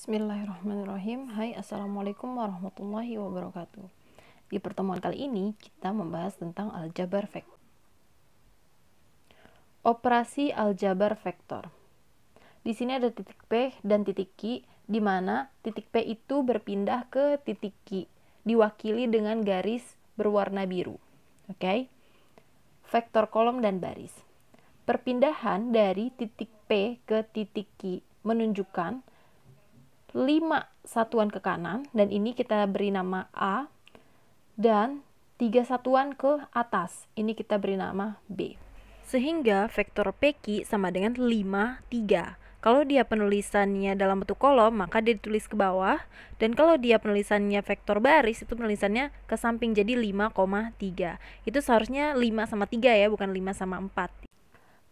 Bismillahirrahmanirrahim. Hai, Assalamualaikum warahmatullahi wabarakatuh. Di pertemuan kali ini kita membahas tentang aljabar vektor. Operasi aljabar vektor. Di sini ada titik P dan titik Q, di mana titik P itu berpindah ke titik Q, diwakili dengan garis berwarna biru. Oke? Vektor kolom dan baris. Perpindahan dari titik P ke titik Q menunjukkan 5 satuan ke kanan, dan ini kita beri nama A, dan 3 satuan ke atas, ini kita beri nama B. Sehingga vektor PQ sama dengan 5, 3. Kalau dia penulisannya dalam bentuk kolom, maka dia ditulis ke bawah, dan kalau dia penulisannya vektor baris, itu penulisannya ke samping, jadi 5,3. Itu seharusnya 5 sama 3 ya, bukan 5 sama 4.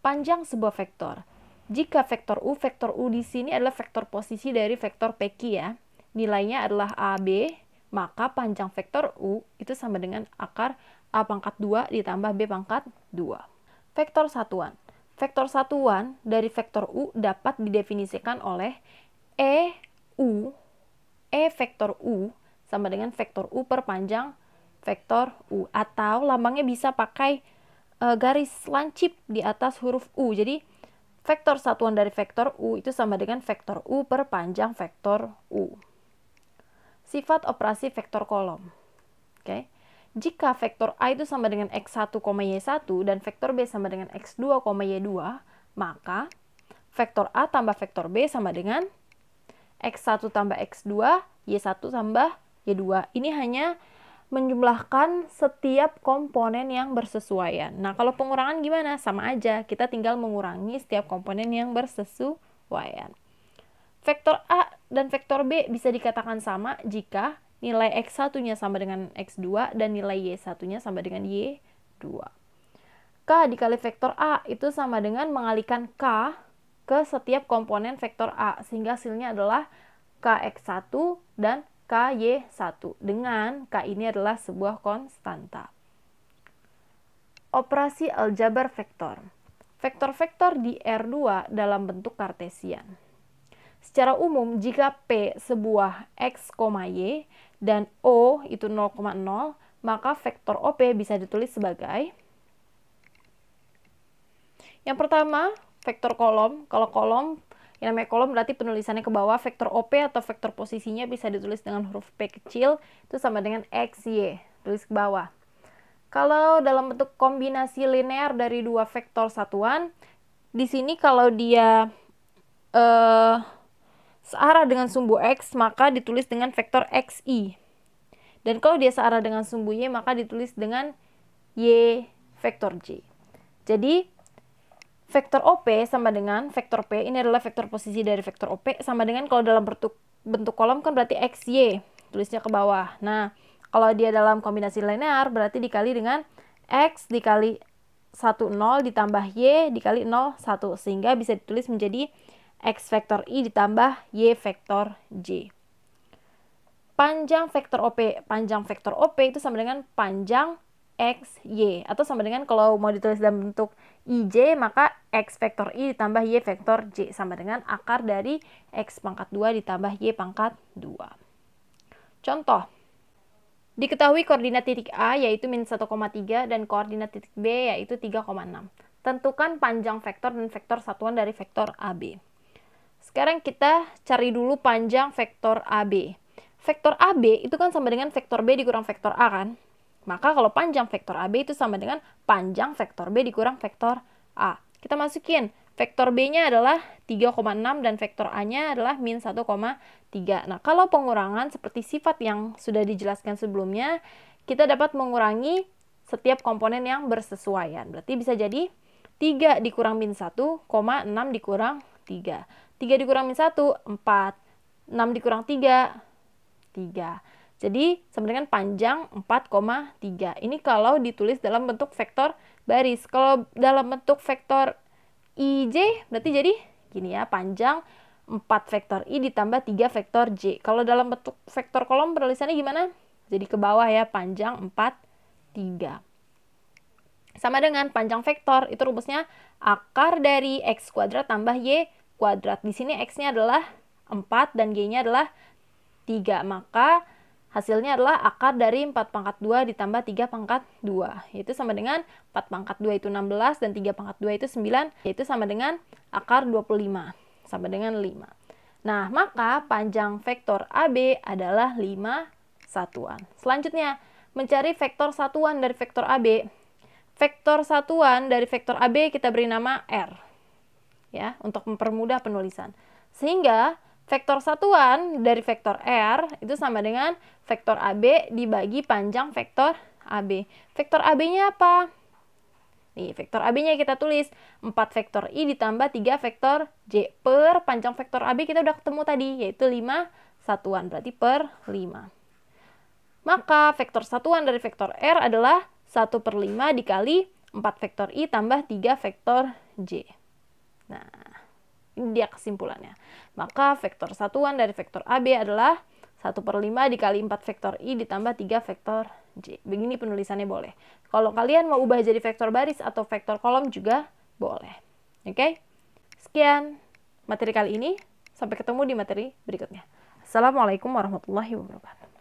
Panjang sebuah vektor. Jika vektor U di sini adalah vektor posisi dari vektor PQ ya. Nilainya adalah AB, maka panjang vektor U itu sama dengan akar A pangkat 2 ditambah B pangkat 2. Vektor satuan. Vektor satuan dari vektor U dapat didefinisikan oleh E vektor U sama dengan vektor U per panjang vektor U. Atau lambangnya bisa pakai garis lancip di atas huruf U. Jadi vektor satuan dari vektor U itu sama dengan vektor U per panjang vektor U. Sifat operasi vektor kolom. Oke. Jika vektor A itu sama dengan X1, Y1 dan vektor B sama dengan X2, Y2, maka vektor A tambah vektor B sama dengan X1 tambah X2, Y1 tambah Y2. Ini hanya menjumlahkan setiap komponen yang bersesuaian. Nah, kalau pengurangan gimana? Sama aja, kita tinggal mengurangi setiap komponen yang bersesuaian. Vektor A dan vektor B bisa dikatakan sama jika nilai X1-nya sama dengan X2 dan nilai Y1-nya sama dengan Y2. K dikali vektor A itu sama dengan mengalikan K ke setiap komponen vektor A, sehingga hasilnya adalah KX1 dan KY1, dengan K ini adalah sebuah konstanta. Operasi aljabar vektor. Vektor-vektor di R2 dalam bentuk kartesian. Secara umum, jika P sebuah X, Y dan O itu 0,0, maka vektor OP bisa ditulis sebagai, yang pertama, vektor kolom. Kalau kolom, yang namanya kolom berarti penulisannya ke bawah. Vektor OP atau vektor posisinya bisa ditulis dengan huruf P kecil, itu sama dengan XY, tulis ke bawah. Kalau dalam bentuk kombinasi linear dari dua vektor satuan, di sini kalau dia searah dengan sumbu X, maka ditulis dengan vektor XY. Dan kalau dia searah dengan sumbu Y, maka ditulis dengan Y vektor J. Jadi, vektor OP sama dengan vektor P, ini adalah vektor posisi dari vektor OP, sama dengan kalau dalam bentuk kolom kan berarti XY, tulisnya ke bawah. Nah, kalau dia dalam kombinasi linear berarti dikali dengan X dikali 1, 0 ditambah Y dikali 0, 1. Sehingga bisa ditulis menjadi X vektor I ditambah Y vektor J. Panjang vektor OP itu sama dengan panjang XY, atau sama dengan kalau mau ditulis dalam bentuk IJ, maka X vektor I ditambah Y vektor J sama dengan akar dari X pangkat 2 ditambah Y pangkat 2. Contoh, diketahui koordinat titik A yaitu min 1,3 dan koordinat titik B yaitu 3,6. Tentukan panjang vektor dan vektor satuan dari vektor AB. Sekarang kita cari dulu panjang vektor AB. Vektor AB itu kan sama dengan vektor B dikurang vektor A kan? Maka kalau panjang vektor AB itu sama dengan panjang vektor B dikurang vektor A. Kita masukin, vektor B-nya adalah 3,6 dan vektor A-nya adalah min 1,3. Nah, kalau pengurangan seperti sifat yang sudah dijelaskan sebelumnya, kita dapat mengurangi setiap komponen yang bersesuaian. Berarti bisa jadi 3 dikurang min 1, 6 dikurang 3. 3 dikurang min 1, 4. 6 dikurang 3, 3. Jadi, sama dengan panjang 4,3. Ini kalau ditulis dalam bentuk vektor baris. Kalau dalam bentuk vektor IJ, berarti jadi gini ya, panjang 4 vektor I ditambah 3 vektor J. Kalau dalam bentuk vektor kolom, penulisannya gimana? Jadi ke bawah ya, panjang 4, 3. Sama dengan panjang vektor, itu rumusnya akar dari X kuadrat tambah Y kuadrat. Di sini X-nya adalah 4 dan G-nya adalah 3. Maka hasilnya adalah akar dari 4 pangkat 2 ditambah 3 pangkat 2. Yaitu sama dengan 4 pangkat 2 itu 16 dan 3 pangkat 2 itu 9. Yaitu sama dengan akar 25. Sama dengan 5. Nah, maka panjang vektor AB adalah 5 satuan. Selanjutnya, mencari vektor satuan dari vektor AB. Vektor satuan dari vektor AB kita beri nama R. Ya, untuk mempermudah penulisan. Sehingga vektor satuan dari vektor R itu sama dengan vektor AB dibagi panjang vektor AB. Vektor AB-nya apa? Nih, vektor AB-nya kita tulis 4 vektor I ditambah 3 vektor J per panjang vektor AB kita udah ketemu tadi, yaitu 5 satuan, berarti per 5. Maka vektor satuan dari vektor R adalah 1/5 dikali 4 vektor I tambah 3 vektor J. Nah, ini dia kesimpulannya. Maka vektor satuan dari vektor AB adalah 1/5 dikali 4 vektor I ditambah 3 vektor J. Begini penulisannya boleh. Kalau kalian mau ubah jadi vektor baris atau vektor kolom juga boleh. Oke? Sekian materi kali ini. Sampai ketemu di materi berikutnya. Assalamualaikum warahmatullahi wabarakatuh.